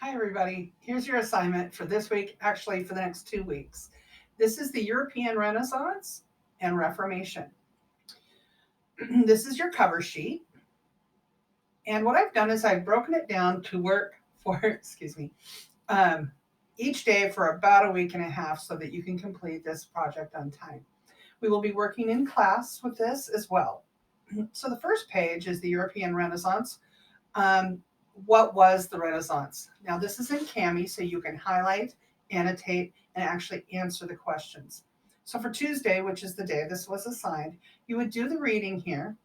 Hi, everybody. Here's your assignment for this week, actually, for the next 2 weeks. This is the European Renaissance and Reformation. This is your cover sheet. And what I've done is I've broken it down to work for, um, each day for about a week and a half so that you can complete this project on time. We will be working in class with this as well. So the first page is the European Renaissance. Um, what was the Renaissance? Now, this is in Cami, so you can highlight, annotate, and actually answer the questions. So for Tuesday, which is the day this was assigned, you would do the reading here.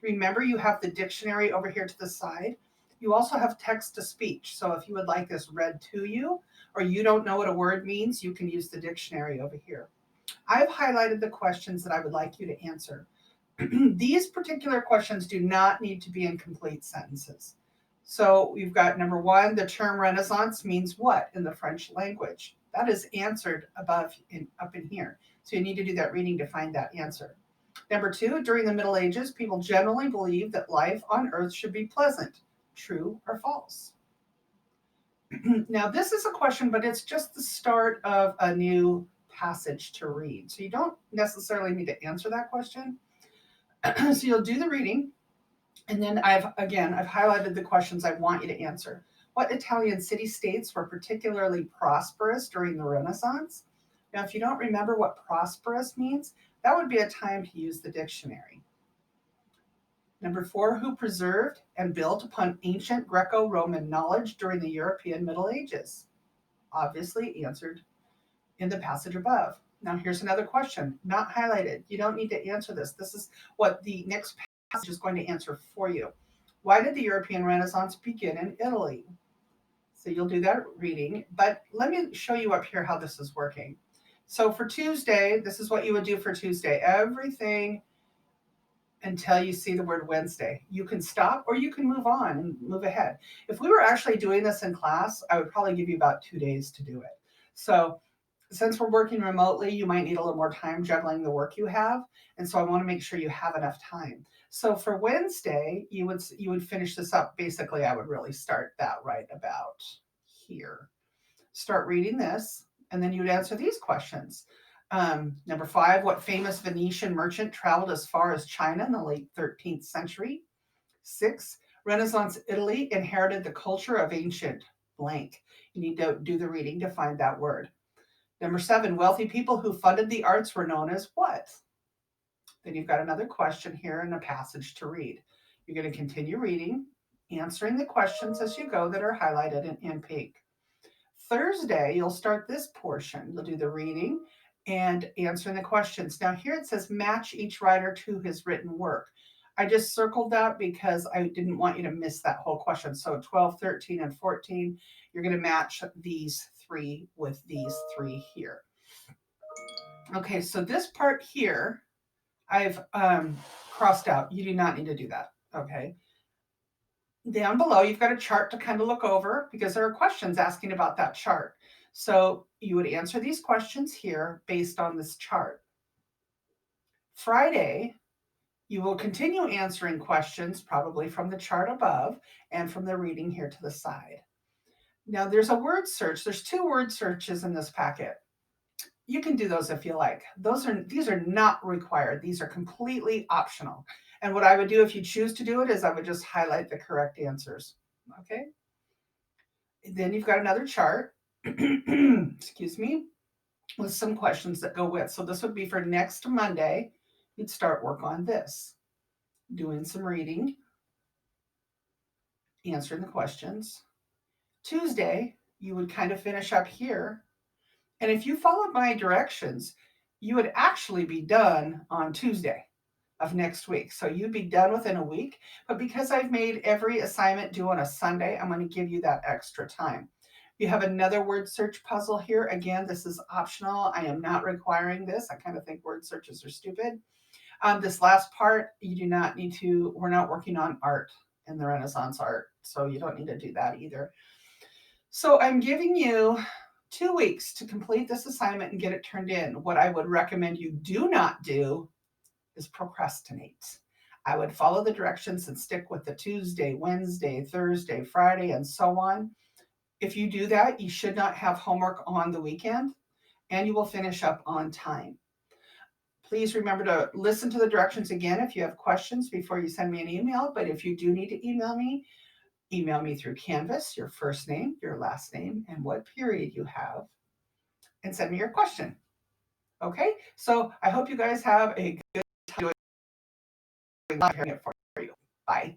Remember, you have the dictionary over here to the side. You also have text to speech. So if you would like this read to you, or you don't know what a word means, you can use the dictionary over here. I've highlighted the questions that I would like you to answer. These particular questions do not need to be in complete sentences. So we've got number one, the term Renaissance means what in the French language? That is answered up in here. So you need to do that reading to find that answer. Number two, during the Middle Ages, people generally believed that life on earth should be pleasant. True or false? Now, this is a question, but it's just the start of a new passage to read. So you don't necessarily need to answer that question. So you'll do the reading, and then I've highlighted the questions I want you to answer. What Italian city-states were particularly prosperous during the Renaissance? Now, if you don't remember what prosperous means, that would be a time to use the dictionary. Number four, who preserved and built upon ancient Greco-Roman knowledge during the European Middle Ages? Obviously answered in the passage above. Now, here's another question, not highlighted. You don't need to answer this. This is what the next passage is going to answer for you. Why did the European Renaissance begin in Italy? So you'll do that reading, but let me show you up here how this is working. So for Tuesday, this is what you would do for Tuesday. Everything until you see the word Wednesday. You can stop or you can move on and move ahead. If we were actually doing this in class, I would probably give you about 2 days to do it. So since we're working remotely, you might need a little more time juggling the work you have. And so I want to make sure you have enough time. So for Wednesday, you would finish this up. Basically, I would really start that right about here. Start reading this, and then you would answer these questions. Number five, what famous Venetian merchant traveled as far as China in the late 13th century? Six, Renaissance Italy inherited the culture of ancient blank. You need to do the reading to find that word. Number seven, wealthy people who funded the arts were known as what? Then you've got another question here and a passage to read. You're going to continue reading, answering the questions as you go that are highlighted in pink. Thursday, you'll start this portion. You'll do the reading and answering the questions. Now, here it says match each writer to his written work. I just circled that because I didn't want you to miss that whole question. So 12, 13, and 14, you're going to match these three with these three here. Okay, so this part here, I've crossed out. You do not need to do that, okay? Down below, you've got a chart to kind of look over because there are questions asking about that chart. So you would answer these questions here based on this chart. Friday, you will continue answering questions probably from the chart above and from the reading here to the side. Now there's a word search. There's 2 word searches in this packet. You can do those if you like. These are not required. These are completely optional. And what I would do if you choose to do it is I would just highlight the correct answers. Okay? Then you've got another chart, excuse me, with some questions that go with. So this would be for next Monday. You'd start work on this, doing some reading, answering the questions. Tuesday, you would kind of finish up here. And if you followed my directions, you would actually be done on Tuesday of next week. So you'd be done within a week. But because I've made every assignment due on a Sunday, I'm going to give you that extra time. You have another word search puzzle here. Again, this is optional. I am not requiring this. I kind of think word searches are stupid. This last part, you do not need to, we're not working on art in the Renaissance art. So you don't need to do that either. So I'm giving you 2 weeks to complete this assignment and get it turned in. What I would recommend you do not do is procrastinate. I would follow the directions and stick with the Tuesday, Wednesday, Thursday, Friday, and so on. If you do that, you should not have homework on the weekend, and you will finish up on time. Please remember to listen to the directions again if you have questions before you send me an email. But if you do need to email me through Canvas, your first name, your last name, and what period you have, and send me your question. Okay? So I hope you guys have a good time doing it for you. Bye.